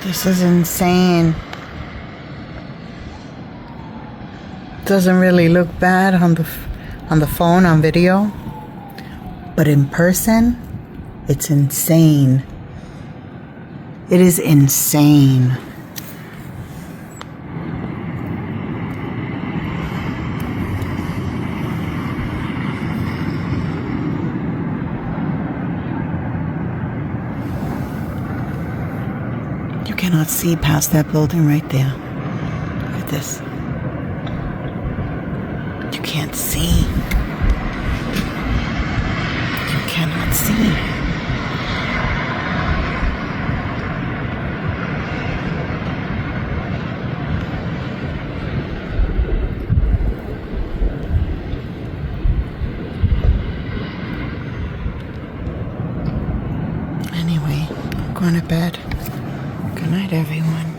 This is insane. Doesn't really look bad on the phone, on video, but in person, it's insane. It is insane. You cannot see past that building right there. Look at this. You can't see. You cannot see. Anyway, I'm going to bed. Good night, everyone.